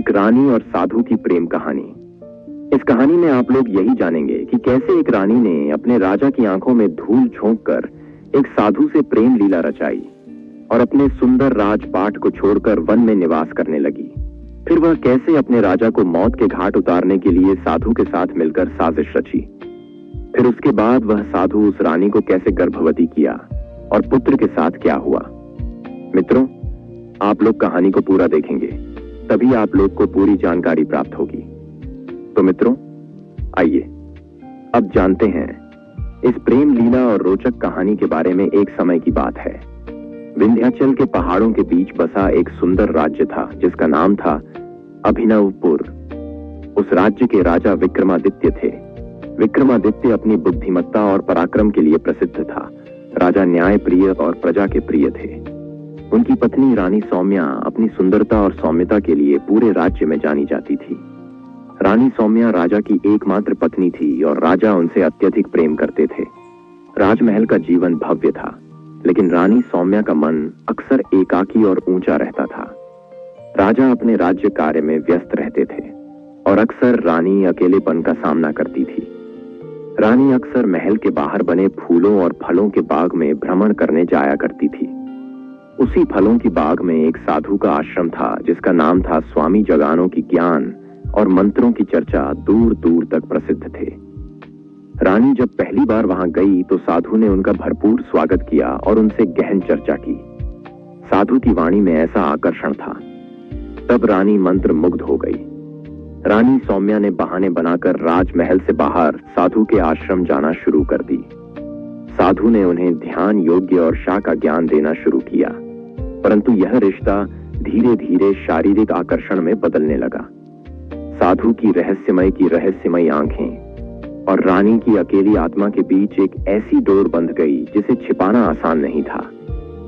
एक रानी और साधु की प्रेम कहानी। इस कहानी में आप लोग यही जानेंगे कि कैसे एक रानी ने अपने राजा की आंखों में धूल झोंककर एक साधु से प्रेम लीला रचाई और अपने सुंदर राजपाट को छोड़कर वन में निवास करने लगी। फिर वह कैसे अपने राजा को मौत के घाट उतारने के लिए साधु के साथ मिलकर साजिश रची। फिर उसके बाद वह साधु उस रानी को कैसे गर्भवती किया और पुत्र के साथ क्या हुआ। मित्रों, आप लोग कहानी को पूरा देखेंगे, तभी आप लोग को पूरी जानकारी प्राप्त होगी। तो मित्रों, आइए अब जानते हैं इस प्रेम लीला और रोचक कहानी के बारे में। एक समय की बात है, विंध्याचल के पहाड़ों के बीच बसा एक सुंदर राज्य था जिसका नाम था अभिनवपुर। उस राज्य के राजा विक्रमादित्य थे। विक्रमादित्य अपनी बुद्धिमत्ता और पराक्रम के लिए प्रसिद्ध था। राजा न्यायप्रिय और प्रजा के प्रिय थे। उनकी पत्नी रानी सौम्या अपनी सुंदरता और सौम्यता के लिए पूरे राज्य में जानी जाती थी। रानी सौम्या राजा की एकमात्र पत्नी थी और राजा उनसे अत्यधिक प्रेम करते थे। राजमहल का जीवन भव्य था, लेकिन रानी सौम्या का मन अक्सर एकाकी और ऊंचा रहता था। राजा अपने राज्य कार्य में व्यस्त रहते थे और अक्सर रानी अकेलेपन का सामना करती थी। रानी अक्सर महल के बाहर बने फूलों और फलों के बाग में भ्रमण करने जाया करती थी। उसी फलों की बाग में एक साधु का आश्रम था जिसका नाम था स्वामी जगानों की ज्ञान और मंत्रों की चर्चा दूर दूर तक प्रसिद्ध थे। रानी जब पहली बार वहां गई तो साधु ने उनका भरपूर स्वागत किया और उनसे गहन चर्चा की। साधु की वाणी में ऐसा आकर्षण था, तब रानी मंत्र मुग्ध हो गई। रानी सौम्या ने बहाने बनाकर राजमहल से बाहर साधु के आश्रम जाना शुरू कर दी। साधु ने उन्हें ध्यान, योग्य और शाह का ज्ञान देना शुरू किया, परंतु यह रिश्ता धीरे धीरे शारीरिक आकर्षण में बदलने लगा। साधु की रहस्यमयी आंखें और रानी की अकेली आत्मा के बीच एक ऐसी डोर बंध गई जिसे छिपाना आसान नहीं था।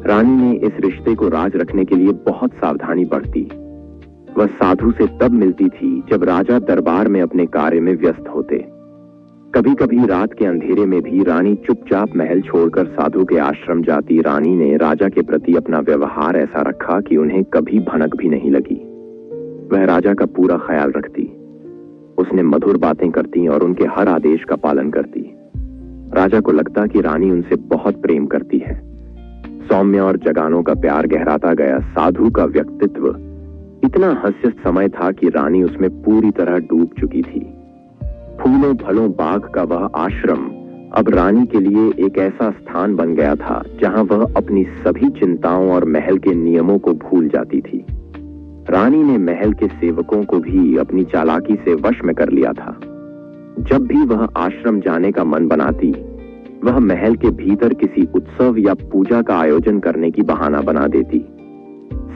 रानी ने इस रिश्ते को राज रखने के लिए बहुत सावधानी बरती। वह साधु से तब मिलती थी जब राजा दरबार में अपने कार्य में व्यस्त होते। कभी कभी रात के अंधेरे में भी रानी चुपचाप महल छोड़कर साधु के आश्रम जाती। रानी ने राजा के प्रति अपना व्यवहार ऐसा रखा कि उन्हें कभी भनक भी नहीं लगी। वह राजा का पूरा ख्याल रखती, उसने मधुर बातें करती और उनके हर आदेश का पालन करती। राजा को लगता कि रानी उनसे बहुत प्रेम करती है। सौम्य और जगानों का प्यार गहराता गया। साधु का व्यक्तित्व इतना हास्य समय था कि रानी उसमें पूरी तरह डूब चुकी थी। फूलों फलों बाग का वह आश्रम अब रानी के लिए एक ऐसा स्थान बन गया था जहां वह अपनी सभी चिंताओं और महल के नियमों को भूल जाती थी। रानी ने महल के सेवकों को भी अपनी चालाकी से वश में कर लिया था। जब भी वह आश्रम जाने का मन बनाती, वह महल के भीतर किसी उत्सव या पूजा का आयोजन करने की बहाना बना देती।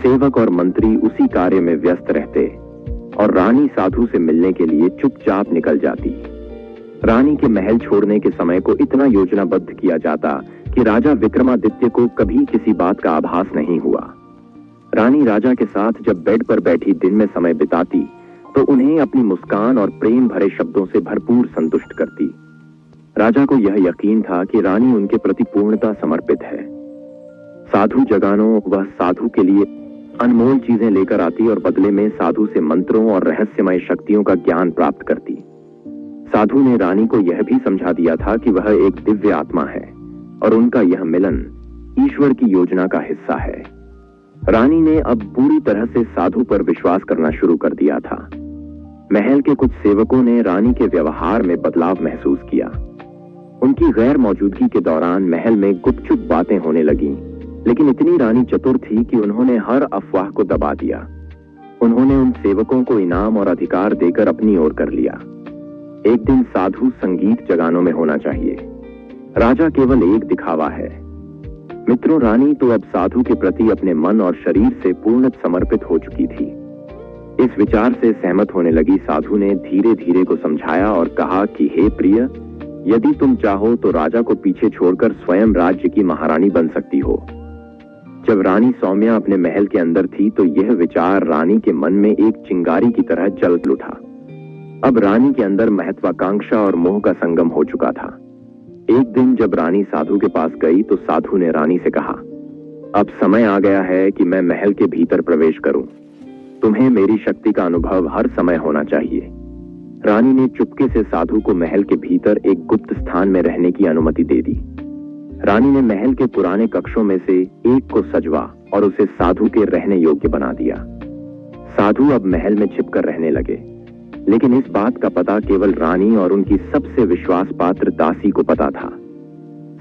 सेवक और मंत्री उसी कार्य में व्यस्त रहते और रानी साधु से मिलने के लिए चुपचाप निकल जाती। रानी के महल छोड़ने के समय को इतना योजनाबद्ध किया जाता कि राजा विक्रमादित्य को कभी किसी बात का आभास नहीं हुआ। रानी राजा के साथ जब बेड पर बैठी दिन में समय बिताती तो उन्हें अपनी मुस्कान और प्रेम भरे शब्दों से भरपूर संतुष्ट करती। राजा को यह यकीन था कि रानी उनके प्रति पूर्णतः समर्पित है। साधु जगानों वह साधु के लिए अनमोल चीजें लेकर आती और बदले में साधु से मंत्रों और रहस्यमय शक्तियों का ज्ञान प्राप्त करती। साधु ने रानी को यह भी समझा दिया था कि वह एक दिव्य आत्मा है और उनका यह मिलन ईश्वर की योजना का हिस्सा है। रानी ने अब पूरी तरह से साधु पर विश्वास करना शुरू कर दिया था। महल के कुछ सेवकों ने रानी के व्यवहार में बदलाव महसूस किया। उनकी गैर मौजूदगी के दौरान महल में गुपचुप बातें होने लगीं, लेकिन इतनी रानी चतुर थी कि उन्होंने हर अफवाह को दबा दिया। उन्होंने उन सेवकों को इनाम और अधिकार देकर अपनी ओर कर लिया। एक दिन साधु संगीत जगानों में होना चाहिए, राजा केवल एक दिखावा है। मित्रों, रानी तो अब साधु के प्रति अपने मन और शरीर से पूर्ण समर्पित हो चुकी थी। इस विचार से सहमत होने लगी साधु ने धीरे धीरे को समझाया और कहा कि हे प्रिय, यदि तुम चाहो तो राजा को पीछे छोड़कर स्वयं राज्य की महारानी बन सकती हो। जब रानी सौम्या अपने महल के अंदर थी तो यह विचार रानी के मन में एक चिंगारी की तरह जल उठा। अब रानी के अंदर महत्वाकांक्षा और मोह का संगम हो चुका था। एक दिन जब रानी साधु के पास गई तो साधु ने रानी से कहा, अब समय आ गया है कि मैं महल के भीतर प्रवेश करूं। तुम्हें मेरी शक्ति का अनुभव हर समय होना चाहिए। रानी ने चुपके से साधु को महल के भीतर एक गुप्त स्थान में रहने की अनुमति दे दी। रानी ने महल के पुराने कक्षों में से एक को सजवा और उसे साधु के रहने योग्य बना दिया। साधु अब महल में छिपकर रहने लगे, लेकिन इस बात का पता केवल रानी और उनकी सबसे विश्वास पात्र दासी को पता था।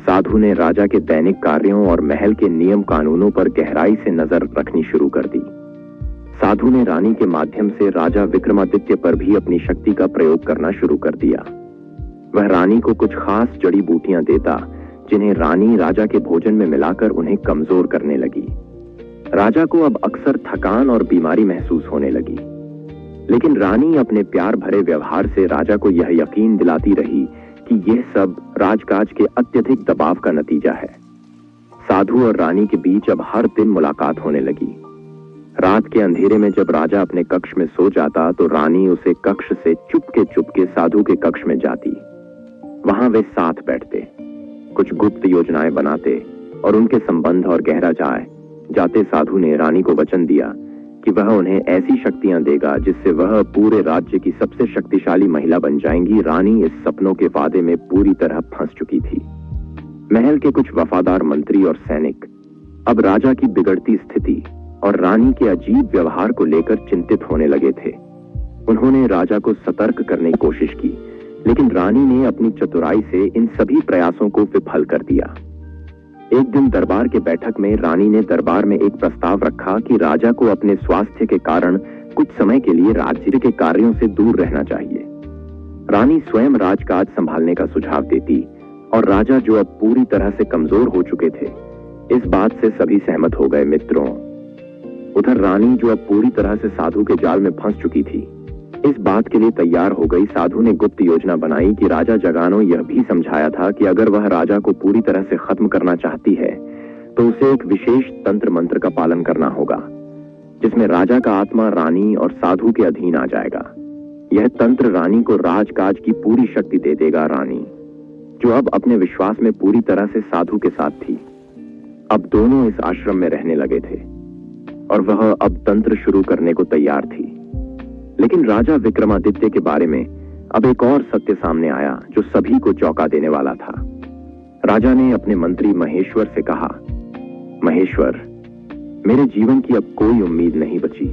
साधु ने राजा के दैनिक कार्यों और महल के नियम कानूनों पर गहराई से नजर रखनी शुरू कर दी। साधु ने रानी के माध्यम से राजा विक्रमादित्य पर भी अपनी शक्ति का प्रयोग करना शुरू कर दिया। वह रानी को कुछ खास जड़ी बूटियां देता, जिन्हें रानी राजा के भोजन में मिलाकर उन्हें कमजोर करने लगी। राजा को अब अक्सर थकान और बीमारी महसूस होने लगी, लेकिन रानी अपने प्यार भरे व्यवहार से राजा को यह यकीन दिलाती रही कि यह सब राजकाज के अत्यधिक दबाव का नतीजा है। साधु और रानी के बीच अब हर दिन मुलाकात होने लगी। रात के अंधेरे में जब राजा अपने कक्ष में सो जाता तो रानी उसे कक्ष से चुपके साधु के कक्ष में जाती। वहां वे साथ बैठते, कुछ गुप्त योजनाएं बनाते और उनके संबंध और गहरा जाते साधु ने रानी को वचन दिया कि वह उन्हें ऐसी शक्तियां देगा जिससे वह पूरे राज्य की सबसे शक्तिशाली महिला बन जाएंगी। रानी इस सपनों के वादे में पूरी तरह फंस चुकी थी। महल के कुछ वफादार मंत्री और सैनिक अब राजा की बिगड़ती स्थिति और रानी के अजीब व्यवहार को लेकर चिंतित होने लगे थे। उन्होंने राजा को सतर्क करने की कोशिश की, लेकिन रानी ने अपनी चतुराई से इन सभी प्रयासों को विफल कर दिया। एक दिन दरबार के बैठक में रानी ने दरबार में एक प्रस्ताव रखा कि राजा को अपने स्वास्थ्य के कारण कुछ समय के लिए राज्य के कार्यों से दूर रहना चाहिए। रानी स्वयं राजकाज संभालने का सुझाव देती और राजा, जो अब पूरी तरह से कमजोर हो चुके थे, इस बात से सभी सहमत हो गए। मित्रों, उधर रानी, जो अब पूरी तरह से साधु के जाल में फंस चुकी थी, इस बात के लिए तैयार हो गई। साधु ने गुप्त योजना बनाई कि राजा जगानो यह भी समझाया था कि अगर वह राजा को पूरी तरह से खत्म करना चाहती है तो उसे एक विशेष तंत्र मंत्र का पालन करना होगा, जिसमें राजा का आत्मा रानी और साधु के अधीन आ जाएगा। यह तंत्र रानी को राजकाज की पूरी शक्ति दे देगा। रानी, जो अब अपने विश्वास में पूरी तरह से साधु के साथ थी, अब दोनों इस आश्रम में रहने लगे थे और वह अब तंत्र शुरू करने को तैयार थी। लेकिन राजा विक्रमादित्य के बारे में अब एक और सत्य सामने आया जो सभी को चौंका देने वाला था। राजा ने अपने मंत्री महेश्वर से कहा, महेश्वर, मेरे जीवन की अब कोई उम्मीद नहीं बची,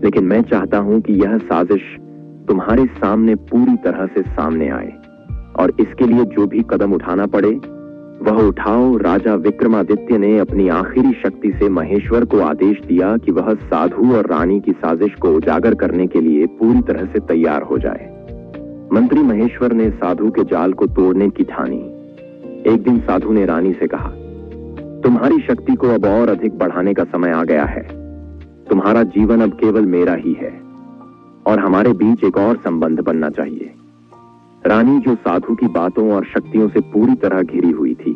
लेकिन मैं चाहता हूं कि यह साजिश तुम्हारे सामने पूरी तरह से सामने आए और इसके लिए जो भी कदम उठाना पड़े वह उठाओ। राजा विक्रमादित्य ने अपनी आखिरी शक्ति से महेश्वर को आदेश दिया कि वह साधु और रानी की साजिश को उजागर करने के लिए पूरी तरह से तैयार हो जाए। मंत्री महेश्वर ने साधु के जाल को तोड़ने की ठानी। एक दिन साधु ने रानी से कहा, तुम्हारी शक्ति को अब और अधिक बढ़ाने का समय आ गया है। तुम्हारा जीवन अब केवल मेरा ही है और हमारे बीच एक और संबंध बनना चाहिए। रानी, जो साधु की बातों और शक्तियों से पूरी तरह घिरी हुई थी,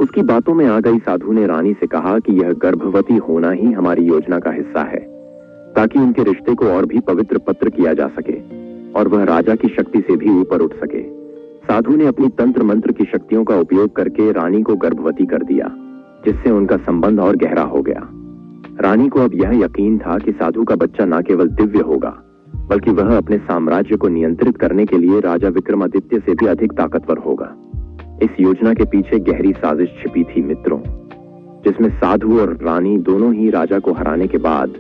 उसकी बातों में आ गई। साधु ने रानी से कहा कि यह गर्भवती होना ही हमारी योजना का हिस्सा है, ताकि उनके रिश्ते को और भी पवित्र पत्र किया जा सके और वह राजा की शक्ति से भी ऊपर उठ सके। साधु ने अपनी तंत्र मंत्र की शक्तियों का उपयोग करके रानी को गर्भवती कर दिया, जिससे उनका संबंध और गहरा हो गया। रानी को अब यह यकीन था कि साधु का बच्चा न केवल दिव्य होगा, बल्कि वह अपने साम्राज्य को नियंत्रित करने के लिए राजा विक्रमादित्य से भी अधिक ताकतवर होगा। इस योजना के पीछे गहरी साजिश छिपी थी मित्रों, जिसमें साधु और रानी दोनों ही राजा को हराने के बाद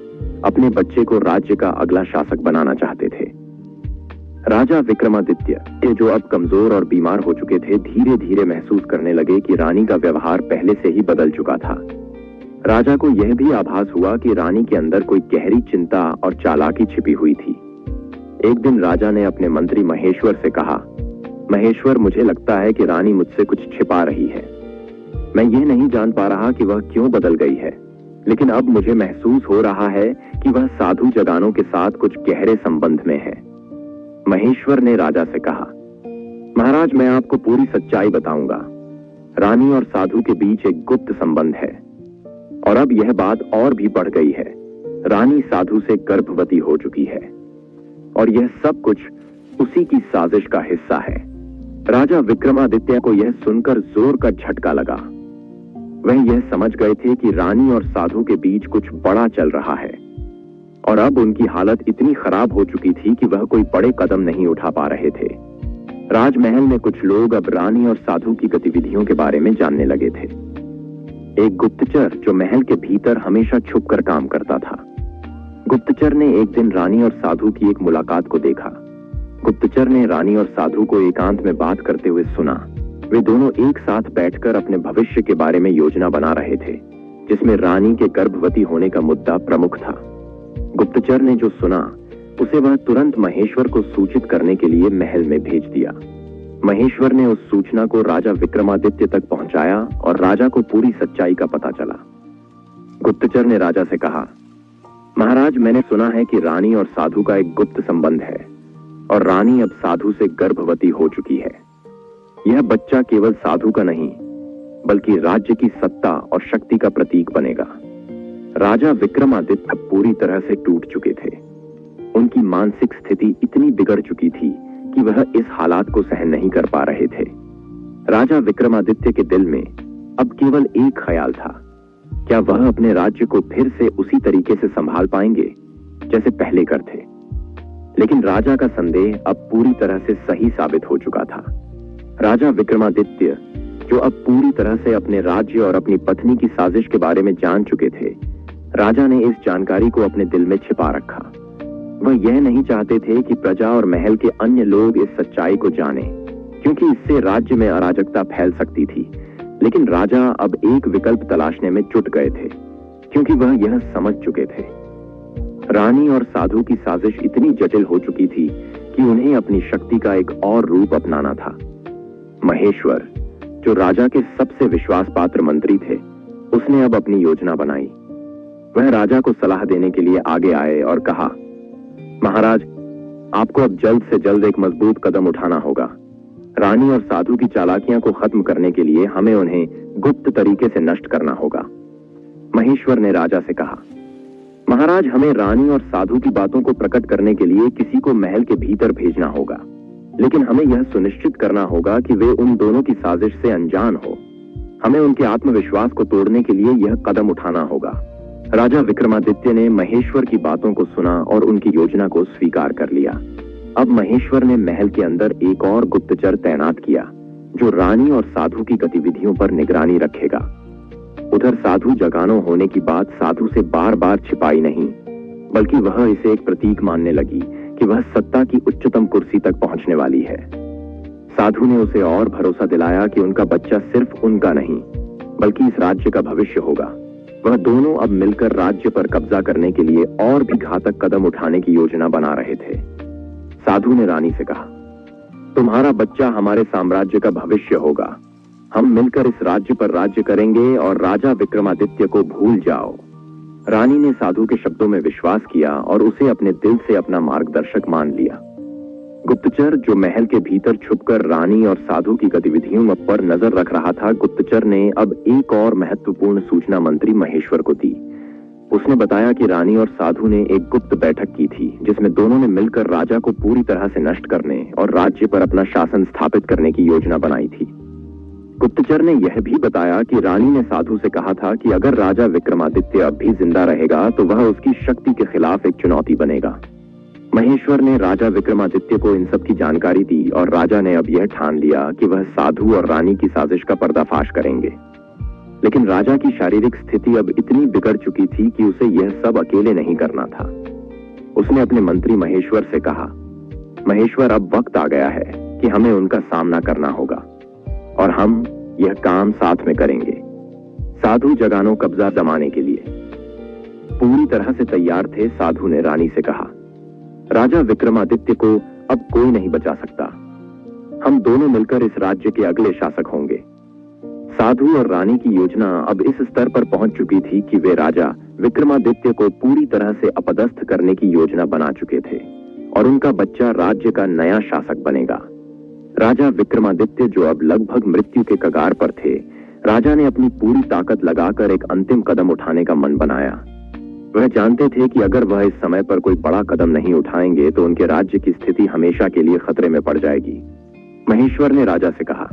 अपने बच्चे को राज्य का अगला शासक बनाना चाहते थे। राजा विक्रमादित्य, जो अब कमजोर और बीमार हो चुके थे, धीरे धीरे महसूस करने लगे कि रानी का व्यवहार पहले से ही बदल चुका था। राजा को यह भी आभास हुआ कि रानी के अंदर कोई गहरी चिंता और चालाकी छिपी हुई थी। एक दिन राजा ने अपने मंत्री महेश्वर से कहा, महेश्वर, मुझे लगता है कि रानी मुझसे कुछ छिपा रही है। मैं ये नहीं जान पा रहा कि वह क्यों बदल गई है, लेकिन अब मुझे महसूस हो रहा है कि वह साधु जगानों के साथ कुछ गहरे संबंध में है। महेश्वर ने राजा से कहा, महाराज, मैं आपको पूरी सच्चाई बताऊंगा। रानी और साधु के बीच एक गुप्त संबंध है और अब यह बात और भी बढ़ गई है। रानी साधु से गर्भवती हो चुकी है और यह सब कुछ उसी की साजिश का हिस्सा है। राजा विक्रमादित्य को यह सुनकर जोर का झटका लगा। वह यह समझ गए थे कि रानी और साधु के बीच कुछ बड़ा चल रहा है और अब उनकी हालत इतनी खराब हो चुकी थी कि वह कोई बड़े कदम नहीं उठा पा रहे थे। राजमहल में कुछ लोग अब रानी और साधु की गतिविधियों के बारे में जानने लगे थे। एक गुप्तचर जो महल के भीतर हमेशा छुपकर काम करता था। गुप्तचर ने एक दिन रानी और साधु की एक मुलाकात को देखा। गुप्तचर ने रानी और साधु को एकांत में बात करते हुए सुना। वे दोनों एक साथ बैठकर अपने भविष्य के बारे में योजना बना रहे थे, जिसमें रानी के गर्भवती होने का मुद्दा प्रमुख था। गुप्तचर ने जो सुना उसे वह तुरंत महेश्वर को सूचित करने के लिए महल में भेज दिया। महेश्वर ने उस सूचना को राजा विक्रमादित्य तक पहुंचाया और राजा को पूरी सच्चाई का पता चला। गुप्तचर ने राजा से कहा, महाराज, मैंने सुना है कि रानी और साधु का एक गुप्त संबंध है और रानी अब साधु से गर्भवती हो चुकी है। यह बच्चा केवल साधु का नहीं बल्कि राज्य की सत्ता और शक्ति का प्रतीक बनेगा। राजा विक्रमादित्य अब पूरी तरह से टूट चुके थे। उनकी मानसिक स्थिति इतनी बिगड़ चुकी थी कि वह इस हालात को सहन नहीं कर पा रहे थे। राजा विक्रमादित्य के दिल में अब केवल एक ख्याल था, क्या वह अपने राज्य को फिर से उसी तरीके से संभाल पाएंगे जैसे पहले करते। लेकिन राजा का संदेह अब पूरी तरह से सही साबित हो चुका था। राजा विक्रमादित्य, जो अब पूरी तरह से अपने राज्य और अपनी पत्नी की साजिश के बारे में जान चुके थे, राजा ने इस जानकारी को अपने दिल में छिपा रखा। वह यह नहीं चाहते थे कि प्रजा और महल के अन्य लोग इस सच्चाई को जानें, क्योंकि इससे राज्य में अराजकता फैल सकती थी। लेकिन राजा अब एक विकल्प तलाशने में जुट गए थे, क्योंकि वह यह समझ चुके थे रानी और साधु की साजिश इतनी जटिल हो चुकी थी कि उन्हें अपनी शक्ति का एक और रूप अपनाना था। महेश्वर, जो राजा के सबसे विश्वास पात्र मंत्री थे, उसने अब अपनी योजना बनाई। वह राजा को सलाह देने के लिए आगे आए और कहा, महाराज, आपको अब जल्द से जल्द एक मजबूत कदम उठाना होगा। रानी और साधु की चालाकियां को खत्म करने के लिए हमें उन्हें गुप्त तरीके से नष्ट करना होगा। महेश्वर ने राजा से कहा, महाराज, हमें रानी और साधु की बातों को प्रकट करने के लिए किसी को महल के भीतर भेजना होगा, लेकिन हमें यह सुनिश्चित करना होगा कि वे उन दोनों की साजिश से अनजान हो। हमें उनके आत्मविश्वास को तोड़ने के लिए यह कदम उठाना होगा। राजा विक्रमादित्य ने महेश्वर की बातों को सुना और उनकी योजना को स्वीकार कर लिया। अब महेश्वर ने महल के अंदर एक और गुप्तचर तैनात किया, जो रानी और साधु की गतिविधियों पर निगरानी रखेगा। उधर साधु जगानो होने की बात साधु से बार बार छिपाई नहीं, बल्कि वह इसे एक प्रतीक मानने लगी कि वह सत्ता की उच्चतम कुर्सी तक पहुंचने वाली है। साधु ने उसे और भरोसा दिलाया कि उनका बच्चा सिर्फ उनका नहीं बल्कि इस राज्य का भविष्य होगा। वह दोनों अब मिलकर राज्य पर कब्जा करने के लिए और भी घातक कदम उठाने की योजना बना रहे थे। साधु ने रानी से कहा, तुम्हारा बच्चा हमारे साम्राज्य का भविष्य होगा। हम मिलकर इस राज्य पर राज्य करेंगे और राजा विक्रमादित्य को भूल जाओ। रानी ने साधु के शब्दों में विश्वास किया और उसे अपने दिल से अपना मार्गदर्शक मान लिया। गुप्तचर, जो महल के भीतर छुपकर रानी और साधु की गतिविधियों पर नजर रख रहा था, गुप्तचर ने अब एक और महत्वपूर्ण सूचना मंत्री महेश्वर को दी। उसने बताया कि रानी और साधु ने एक गुप्त बैठक की थी, जिसमें दोनों ने मिलकर राजा को पूरी तरह से नष्ट करने और राज्य पर अपना शासन स्थापित करने की योजना बनाई थी। गुप्तचर ने यह भी बताया कि रानी ने साधु से कहा था कि अगर राजा विक्रमादित्य अब भी जिंदा रहेगा तो वह उसकी शक्ति के खिलाफ एक चुनौती बनेगा। महेश्वर ने राजा विक्रमादित्य को इन सब की जानकारी दी और राजा ने अब यह ठान लिया कि वह साधु और रानी की साजिश का पर्दाफाश करेंगे। लेकिन राजा की शारीरिक स्थिति अब इतनी बिगड़ चुकी थी कि उसे यह सब अकेले नहीं करना था। उसने अपने मंत्री महेश्वर से कहा, महेश्वर, अब वक्त आ गया है कि हमें उनका सामना करना होगा और हम यह काम साथ में करेंगे। साधु जगानो कब्जा जमाने के लिए पूरी तरह से तैयार थे। साधु ने रानी से कहा, राजा विक्रमादित्य को अब कोई नहीं बचा सकता। हम दोनों मिलकर इस राज्य के अगले शासक होंगे। साधु और रानी की योजना अब इस स्तर पर पहुंच चुकी थी कि वे राजा विक्रमादित्य को पूरी तरह से अपदस्थ करने की योजना बना चुके थे और उनका बच्चा राज्य का नया शासक बनेगा। राजा विक्रमादित्य, जो अब लगभग मृत्यु के कगार पर थे, राजा ने अपनी पूरी ताकत लगाकर एक अंतिम कदम उठाने का मन बनाया। वह जानते थे कि अगर वह इस समय पर कोई बड़ा कदम नहीं उठाएंगे तो उनके राज्य की स्थिति हमेशा के लिए खतरे में पड़ जाएगी। महेश्वर ने राजा से कहा,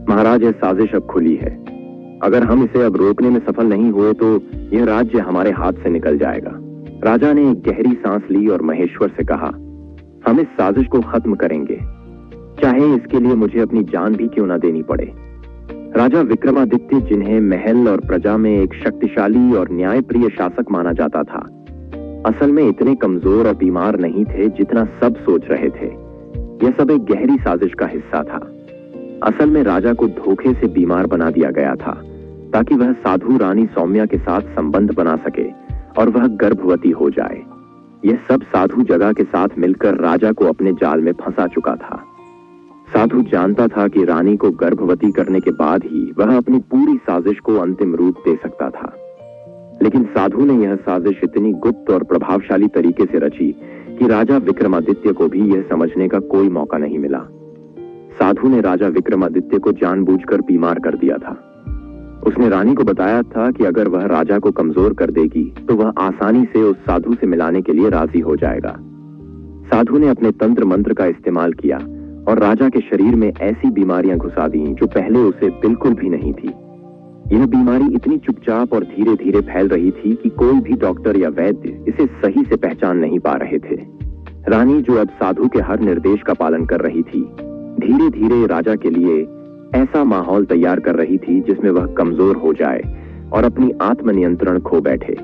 महाराज, यह साजिश अब खुली है। अगर हम इसे अब रोकने में सफल नहीं हुए तो यह राज्य हमारे हाथ से निकल जाएगा। राजा ने एक गहरी सांस ली और महेश्वर से कहा, हम इस साजिश को खत्म करेंगे, चाहे इसके लिए मुझे अपनी जान भी क्यों ना देनी पड़े। राजा विक्रमादित्य, जिन्हें महल और प्रजा में एक शक्तिशाली और न्यायप्रिय शासक माना जाता था, असल में इतने कमजोर और बीमार नहीं थे जितना सब सोच रहे थे। यह सब एक गहरी साजिश का हिस्सा था। असल में राजा को धोखे से बीमार बना दिया गया था ताकि वह साधु रानी सौम्या के साथ संबंध बना सके और वह गर्भवती हो जाए। यह सब साधु जगह के साथ मिलकर राजा को अपने जाल में फंसा चुका था। साधु जानता था कि रानी को गर्भवती करने के बाद ही वह अपनी पूरी साजिश को अंतिम रूप दे सकता था, लेकिन साधु ने यह साजिश इतनी गुप्त और प्रभावशाली तरीके से रची कि राजा विक्रमादित्य को भी यह समझने का कोई मौका नहीं मिला। साधु ने राजा विक्रमादित्य को जानबूझकर बीमार कर दिया था। उसने रानी को बताया था कि अगर वह राजा को कमजोर कर देगी तो वह आसानी से उस साधु से मिलाने के लिए राजी हो जाएगा। साधु ने अपने तंत्र मंत्र का इस्तेमाल किया और राजा के शरीर में ऐसी बीमारियां घुसा दी जो पहले उसे बिल्कुल भी नहीं थी। यह बीमारी इतनी चुपचाप और धीरे धीरे फैल रही थी कि कोई भी डॉक्टर या वैद्य इसे सही से पहचान नहीं पा रहे थे। रानी, जो अब साधु के हर निर्देश का पालन कर रही थी, धीरे धीरे राजा के लिए ऐसा माहौल तैयार कर रही थी जिसमें वह कमजोर हो जाए और अपनी आत्मनियंत्रण खो बैठे।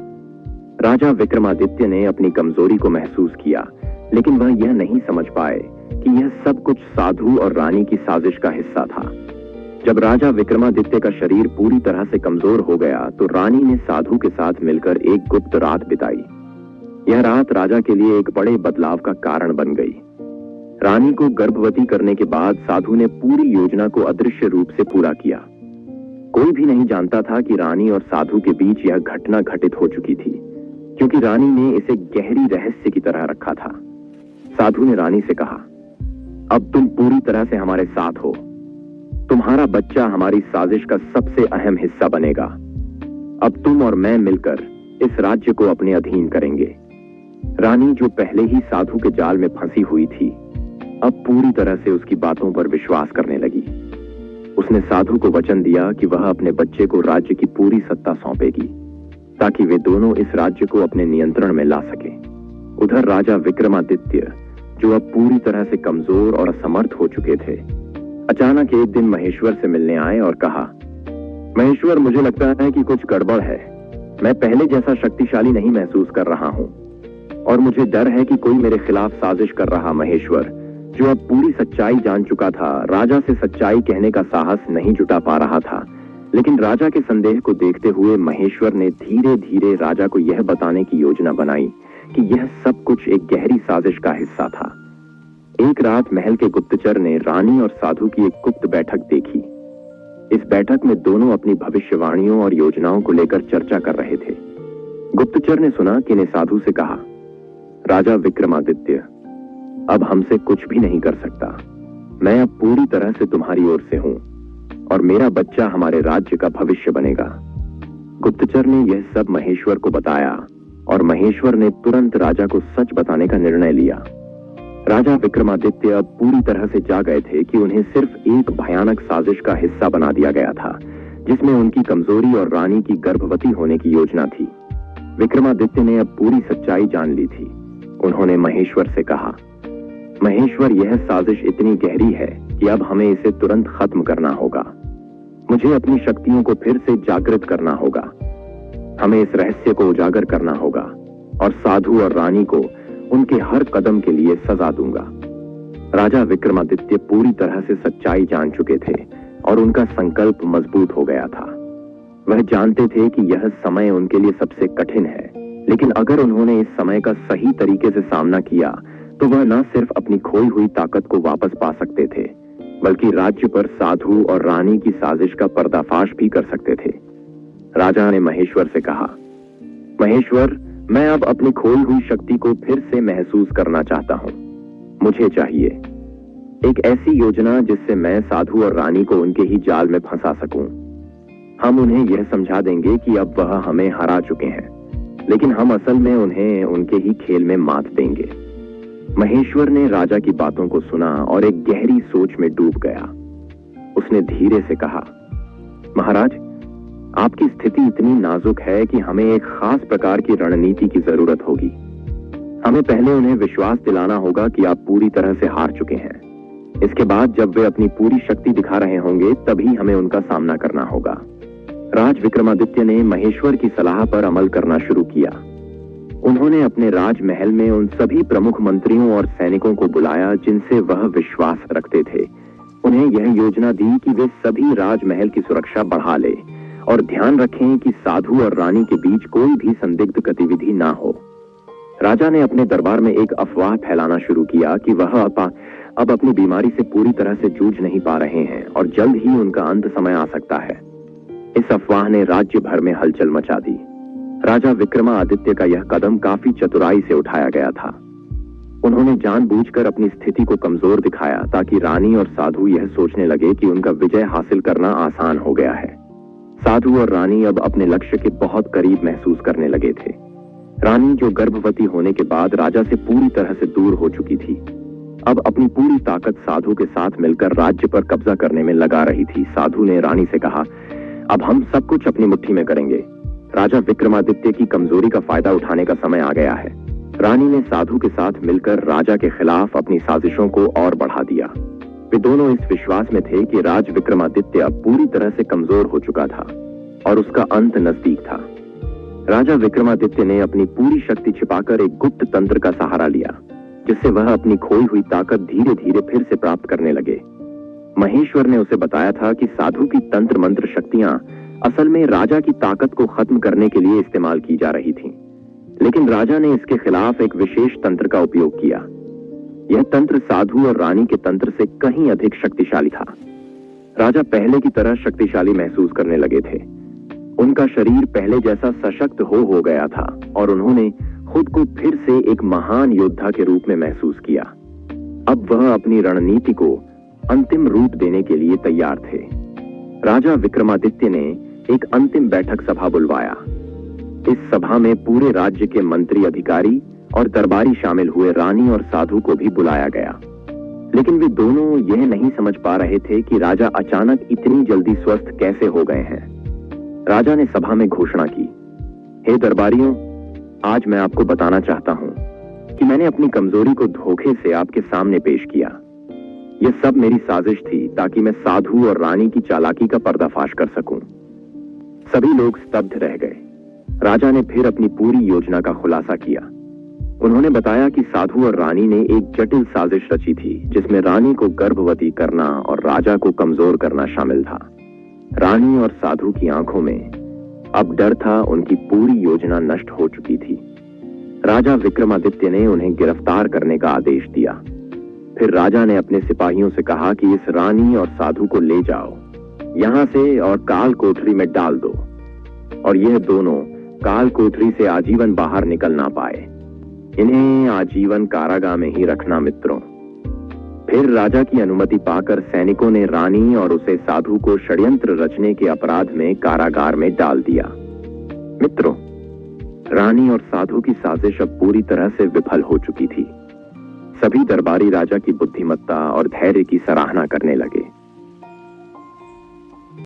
राजा विक्रमादित्य ने अपनी कमजोरी को महसूस किया, लेकिन वह यह नहीं समझ पाए कि यह सब कुछ साधु और रानी की साजिश का हिस्सा था। जब राजा विक्रमादित्य का शरीर पूरी तरह से कमजोर हो गया तो रानी ने साधु के साथ मिलकर एक गुप्त रात बिताई। यह रात राजा के लिए एक बड़े बदलाव का कारण बन गई। रानी को गर्भवती करने के बाद साधु ने पूरी योजना को अदृश्य रूप से पूरा किया। कोई भी नहीं जानता था कि रानी और साधु के बीच यह घटना घटित हो चुकी थी, क्योंकि रानी ने इसे गहरी रहस्य की तरह रखा था। साधु ने रानी से कहा, अब तुम पूरी तरह से हमारे साथ हो। तुम्हारा बच्चा हमारी साजिश का सबसे अहम हिस्सा बनेगा। अब तुम और मैं मिलकर इस राज्य को अपने अधीन करेंगे। रानी, जो पहले ही साधु के जाल में फंसी हुई थी, अब पूरी तरह से उसकी बातों पर विश्वास करने लगी। उसने साधु को वचन दिया कि वह अपने बच्चे को राज्य की पूरी सत्ता सौंपेगी ताकि वे दोनों इस राज्य को अपने नियंत्रण में ला सके। उधर राजा विक्रमादित्य, जो अब पूरी तरह से कमजोर और असमर्थ हो चुके थे, अचानक एक दिन महेश्वर से मिलने आए और कहा, महेश्वर, मुझे लगता है कि कुछ गड़बड़ है। मैं पहले जैसा शक्तिशाली नहीं महसूस कर रहा हूं और मुझे डर है कि कोई मेरे खिलाफ साजिश कर रहा। महेश्वर, जो अब पूरी सच्चाई जान चुका था, राजा से सच्चाई कहने का साहस नहीं जुटा पा रहा था, लेकिन राजा के संदेह को देखते हुए महेश्वर ने धीरे धीरे राजा को यह बताने की योजना बनाई कि यह सब कुछ एक गहरी साजिश का हिस्सा था। एक रात महल के गुप्तचर ने रानी और साधु की एक गुप्त बैठक देखी। इस बैठक में दोनों अपनी भविष्यवाणियों और योजनाओं को लेकर चर्चा कर रहे थे। गुप्तचर ने सुना कि ने साधु से कहा, राजा विक्रमादित्य, अब हमसे कुछ भी नहीं कर सकता। मैं अब पूरी तरह से तुम्हारी ओर से हूं और मेरा बच्चा हमारे राज्य का भविष्य बनेगा। गुप्तचर ने यह सब महेश्वर को बताया और महेश्वर ने तुरंत राजा को सच बताने का निर्णय लिया। राजा विक्रमादित्य अब पूरी तरह से जा गए थे कि उन्हें सिर्फ एक भयानक साजिश का हिस्सा बना दिया गया था, जिसमें उनकी कमजोरी और रानी की गर्भवती होने की योजना थी। विक्रमादित्य ने अब पूरी सच्चाई जान ली थी। उन्होंने महेश्वर से कहा, महेश्वर, यह साजिश इतनी गहरी है कि अब हमें इसे तुरंत खत्म करना होगा। मुझे अपनी शक्तियों को फिर से जागृत करना होगा। हमें इस रहस्य को उजागर करना होगा और साधु और रानी को उनके हर कदम के लिए सजा दूंगा। राजा विक्रमादित्य पूरी तरह से सच्चाई जान चुके थे और उनका संकल्प मजबूत हो गया था। वह जानते थे कि यह समय उनके लिए सबसे कठिन है, लेकिन अगर उन्होंने इस समय का सही तरीके से सामना किया तो वह न सिर्फ अपनी खोई हुई ताकत को वापस पा सकते थे, बल्कि राज्य पर साधु और रानी की साजिश का पर्दाफाश भी कर सकते थे। राजा ने महेश्वर से कहा, महेश्वर, मैं अब अपनी खोई हुई शक्ति को फिर से महसूस करना चाहता हूं। मुझे चाहिए एक ऐसी योजना जिससे मैं साधु और रानी को उनके ही जाल में फंसा सकूं। हम उन्हें यह समझा देंगे कि अब वह हमें हरा चुके हैं, लेकिन हम असल में उन्हें उनके ही खेल में मात देंगे। महेश्वर ने राजा की बातों को सुना और एक गहरी सोच में डूब गया। उसने धीरे से कहा, महाराज, आपकी स्थिति इतनी नाजुक है कि हमें एक खास प्रकार की रणनीति की जरूरत होगी। हमें पहले उन्हें विश्वास दिलाना होगा कि आप पूरी तरह से हार चुके हैं। इसके बाद जब वे अपनी पूरी शक्ति दिखा रहे होंगे तभी हमें उनका सामना करना होगा। राज विक्रमादित्य ने महेश्वर की सलाह पर अमल करना शुरू किया। उन्होंने अपने राजमहल में उन सभी प्रमुख मंत्रियों और सैनिकों को बुलाया जिनसे वह विश्वास रखते थे। उन्हें यह योजना दी कि वे सभी राजमहल की सुरक्षा बढ़ा ले और ध्यान रखें कि साधु और रानी के बीच कोई भी संदिग्ध गतिविधि ना हो। राजा ने अपने दरबार में एक अफवाह फैलाना शुरू किया कि वह अब अपनी बीमारी से पूरी तरह से जूझ नहीं पा रहे हैं और जल्द ही उनका अंत समय आ सकता है। इस अफवाह ने राज्य भर में हलचल मचा दी। राजा विक्रमादित्य का यह कदम काफी चतुराई से उठाया गया था। उन्होंने जानबूझकर अपनी स्थिति को कमजोर दिखाया ताकि रानी और साधु यह सोचने लगे कि उनका विजय हासिल करना आसान हो गया है। साधु और रानी अब अपने लक्ष्य के बहुत करीब महसूस करने लगे थे। रानी, जो गर्भवती होने के बाद राजा से पूरी तरह से दूर हो चुकी थी, अब अपनी पूरी ताकत साधु के साथ मिलकर राज्य पर कब्जा करने में लगा रही थी। साधु ने रानी से कहा, अब हम सब कुछ अपनी मुट्ठी में करेंगे। राजा विक्रमादित्य की कमजोरी का फायदा उठाने का समय आ गया है। रानी ने साधु के साथ मिलकर राजा के खिलाफ अपनी साजिशों को और बढ़ा दिया। वे दोनों इस विश्वास में थे कि राज विक्रमादित्य अब पूरी तरह से कमजोर हो चुका था और उसका अंत नजदीक था। राजा विक्रमादित्य ने अपनी पूरी शक्ति छिपाकर एक गुप्त तंत्र का सहारा लिया, जिससे वह अपनी खोई हुई ताकत धीरे धीरे फिर से प्राप्त करने लगे। महेश्वर ने उसे बताया था कि साधु की तंत्र मंत्र शक्तियां असल में राजा की ताकत को खत्म करने के लिए इस्तेमाल की जा रही थीं, लेकिन राजा ने इसके खिलाफ एक विशेष तंत्र का उपयोग किया। यह तंत्र साधु और रानी के तंत्र से कहीं अधिक शक्तिशाली था। राजा पहले की तरह शक्तिशाली महसूस करने लगे थे। उनका शरीर पहले जैसा सशक्त हो गया था और उन्होंने खुद को फिर से एक महान योद्धा के रूप में महसूस किया। अब वह अपनी रणनीति को अंतिम रूप देने के लिए तैयार थे। राजा विक्रमादित्य ने एक अंतिम बैठक सभा बुलवाया। इस सभा में पूरे राज्य के मंत्री, अधिकारी और दरबारी शामिल हुए। रानी और साधु को भी बुलाया गया, लेकिन वे दोनों यह नहीं समझ पा रहे थे कि राजा अचानक इतनी जल्दी स्वस्थ कैसे हो गए हैं। राजा ने सभा में घोषणा की, हे दरबारियों, आज मैं आपको बताना चाहता हूं कि मैंने अपनी कमजोरी को धोखे से आपके सामने पेश किया। यह सब मेरी साजिश थी ताकि मैं साधु और रानी की चालाकी का पर्दाफाश कर सकूं। सभी लोग स्तब्ध रह गए। राजा ने फिर अपनी पूरी योजना का खुलासा किया। उन्होंने बताया कि साधु और रानी ने एक जटिल साजिश रची थी, जिसमें रानी को गर्भवती करना और राजा को कमजोर करना शामिल था। रानी और साधु की आंखों में अब डर था। उनकी पूरी योजना नष्ट हो चुकी थी। राजा विक्रमादित्य ने उन्हें गिरफ्तार करने का आदेश दिया। फिर राजा ने अपने सिपाहियों से कहा कि इस रानी और साधु को ले जाओ यहां से और काल कोठरी में डाल दो, और यह दोनों काल कोठरी से आजीवन बाहर निकल ना पाए। इन्हें आजीवन कारागार में ही रखना मित्रों। फिर राजा की अनुमति पाकर सैनिकों ने रानी और उसे साधु को षड्यंत्र रचने के अपराध में कारागार में डाल दिया। मित्रों, रानी और साधु की साजिश अब पूरी तरह से विफल हो चुकी थी। सभी दरबारी राजा की बुद्धिमत्ता और धैर्य की सराहना करने लगे।